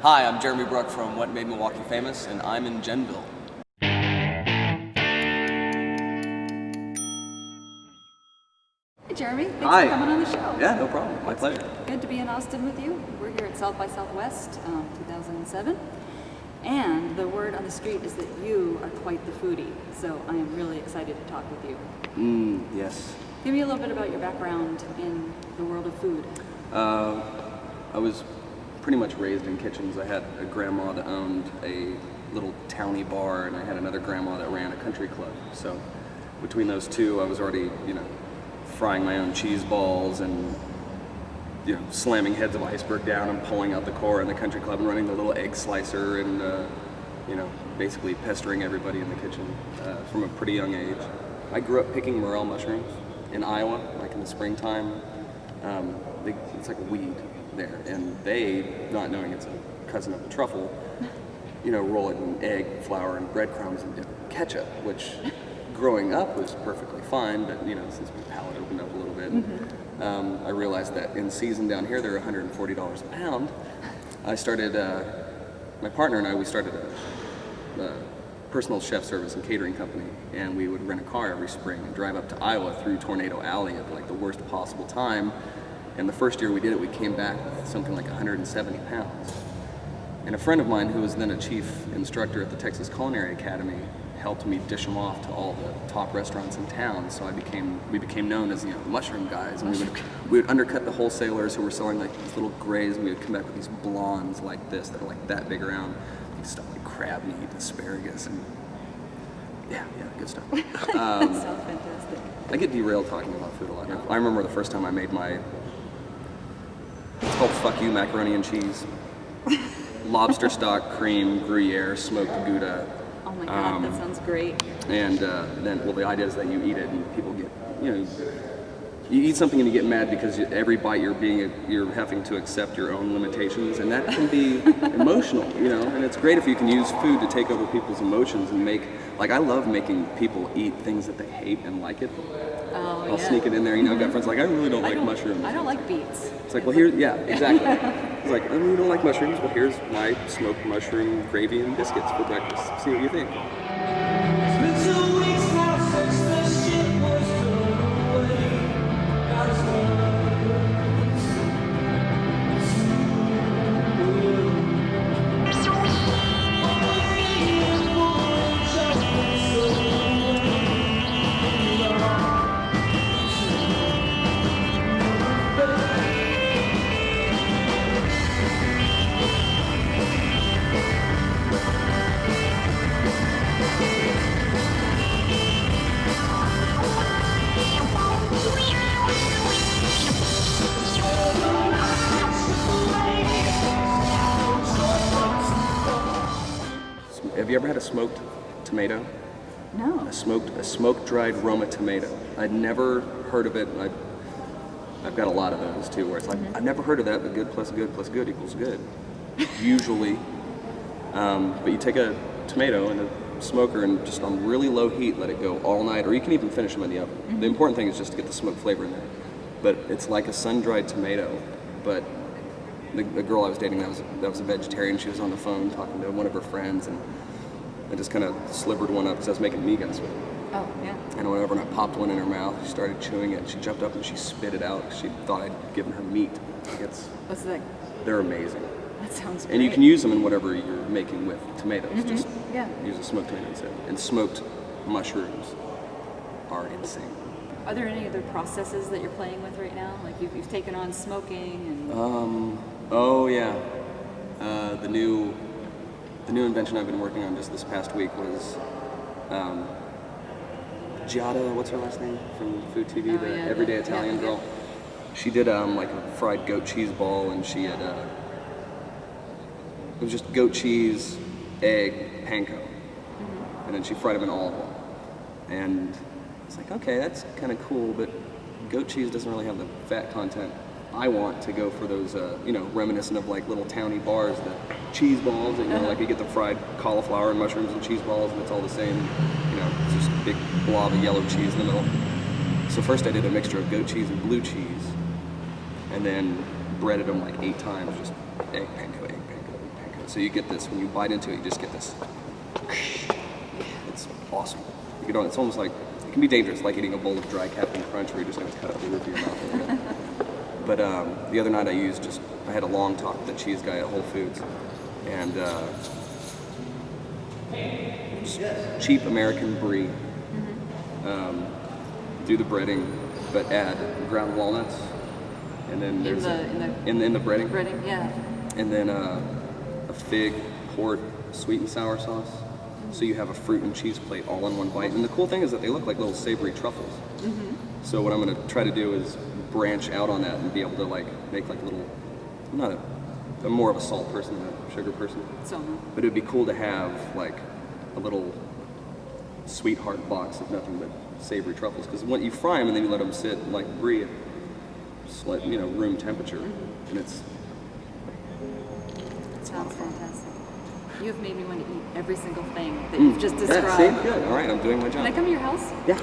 Hi, I'm Jeremy Bruch from What Made Milwaukee Famous, and I'm in Genville. Hey Jeremy, thanks Hi. for coming on the show. Yeah, no problem. My pleasure. Good to be in Austin with you. We're here at South by Southwest 2007. And the word on the street is that you are quite the foodie, so I am really excited to talk with you. Yes. Give me a little bit about your background in the world of food. I was pretty much raised in kitchens. I had a grandma that owned a little towny bar, and I had another grandma that ran a country club. So between those two, I was already, frying my own cheese balls and, slamming heads of iceberg down and pulling out the core in the country club and running the little egg slicer and, basically pestering everybody in the kitchen from a pretty young age. I grew up picking morel mushrooms in Iowa, like in the springtime. It's like a weed there, and they, not knowing it's a cousin of the truffle, roll it in egg, flour, and breadcrumbs and dip it in ketchup, which growing up was perfectly fine, but since my palate opened up a little bit, I realized that in season down here they're $140 a pound. I started, my partner and I, we started a personal chef service and catering company, and we would rent a car every spring and drive up to Iowa through Tornado Alley at like the worst possible time. And the first year we did it, we came back with something like 170 pounds. And a friend of mine who was then a chief instructor at the Texas Culinary Academy helped me dish them off to all the top restaurants in town. So we became known as the mushroom guys, and we would undercut the wholesalers who were selling like these little grays, and we would come back with these blondes like this that are like that big around, stuff like crab meat, asparagus, and yeah, good stuff. Sounds fantastic. I get derailed talking about food a lot. I remember the first time I made it's called Fuck You macaroni and cheese. Lobster stock, cream, Gruyere, smoked Gouda. Oh my God, that sounds great. And then, the idea is that you eat it and people get, you eat something and you get mad because every bite you're having to accept your own limitations, and that can be emotional, and it's great if you can use food to take over people's emotions and I love making people eat things that they hate and like it. I'll sneak it in there, I've got friends like, I really don't like mushrooms. I don't like beets. It's like, well, exactly. It's like, you don't like mushrooms? Well, here's my smoked mushroom gravy and biscuits for breakfast. See what you think. Have you ever had a smoked tomato? No. A smoked dried Roma tomato. I'd never heard of it. I've got a lot of those too, where it's like, I've never heard of that, but good plus good plus good equals good. Usually. But you take a tomato in a smoker and just on really low heat let it go all night, or you can even finish them in the oven. The important thing is just to get the smoked flavor in there. But it's like a sun-dried tomato, but the girl I was dating that was a vegetarian. She was on the phone talking to one of her friends, and I just kind of slivered one up because I was making migas with it. Oh, yeah. And whenever I popped one in her mouth, she started chewing it. She jumped up and she spit it out because she thought I'd given her meat. What's that? They're amazing. That sounds great. And you can use them in whatever you're making with tomatoes. Just Yeah. use a smoked tomato instead. And smoked mushrooms are insane. Are there any other processes that you're playing with right now? Like you've taken on smoking and... Oh yeah. The new invention I've been working on just this past week was Giada, what's her last name from Food TV, the everyday Italian girl. She did like a fried goat cheese ball, and she had it was just goat cheese, egg, panko, and then she fried them in olive oil. And it's like, okay, that's kind of cool, but goat cheese doesn't really have the fat content I want to go for those, reminiscent of like little towny bars, the cheese balls, that, like you get the fried cauliflower and mushrooms and cheese balls, and it's all the same, it's just a big blob of yellow cheese in the middle. So first I did a mixture of goat cheese and blue cheese, and then breaded them like 8 times, just egg, panko, egg, panko, egg, panko. So you get this, when you bite into it, you just get this. It's awesome. You know, it's almost like, it can be dangerous, like eating a bowl of dry Captain Crunch where you're just going to cut up the roof of your mouth a little bit. But the other night I had a long talk with the cheese guy at Whole Foods, and cheap American brie. Do the breading, but add ground walnuts, and then there's in the breading. Breading, yeah. And then a fig, port, sweet and sour sauce. So you have a fruit and cheese plate all in one bite. And the cool thing is that they look like little savory truffles. So what I'm going to try to do is branch out on that and be able to like make like little. I'm more of a salt person than a sugar person. So. But it'd be cool to have like a little sweetheart box of nothing but savory truffles, because when you fry them and then you let them sit like brie at room temperature, and it sounds fantastic. You have made me want to eat every single thing that you've just described. Yeah, see? Good. All right, I'm doing my job. Can I come to your house? Yeah.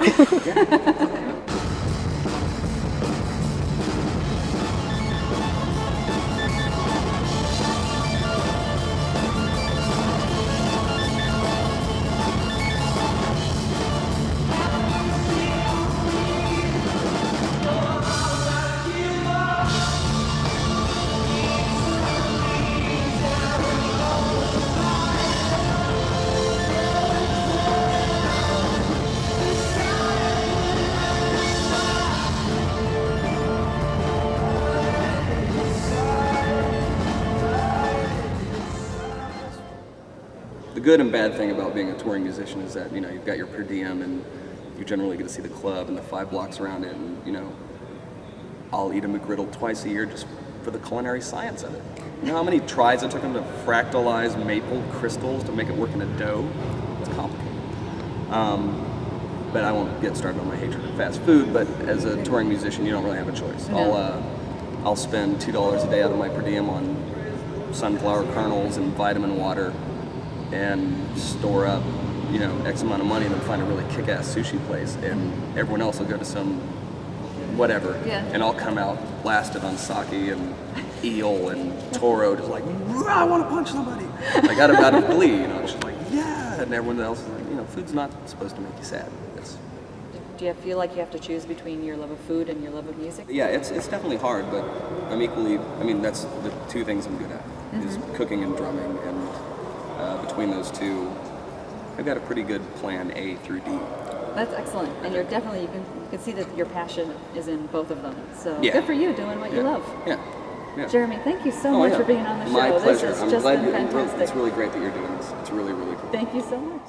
The good and bad thing about being a touring musician is that, you've got your per diem and you generally get to see the club and the 5 blocks around it, and, I'll eat a McGriddle twice a year just for the culinary science of it. You know how many tries it took them to fractalize maple crystals to make it work in a dough? It's complicated. But I won't get started on my hatred of fast food, but as a touring musician, you don't really have a choice. No. I'll spend $2 a day out of my per diem on sunflower kernels and vitamin water, and store up, X amount of money, and then find a really kick-ass sushi place, and everyone else will go to some whatever, and I'll come out blasted on sake and eel and toro, just like, I want to punch somebody, like out of glee, just like, yeah, and everyone else is like, food's not supposed to make you sad. Do you feel like you have to choose between your love of food and your love of music? Yeah, it's definitely hard, but that's the 2 things I'm good at, is cooking and drumming, and between those 2, I've got a pretty good plan A through D. That's excellent, and you're definitely, you can see that your passion is in both of them. So Yeah. good for you doing what you love. Yeah. Jeremy, thank you so much for being on the show. My pleasure. This has I'm just glad been fantastic. It's really great that you're doing this. It's really, really cool. Thank you so much.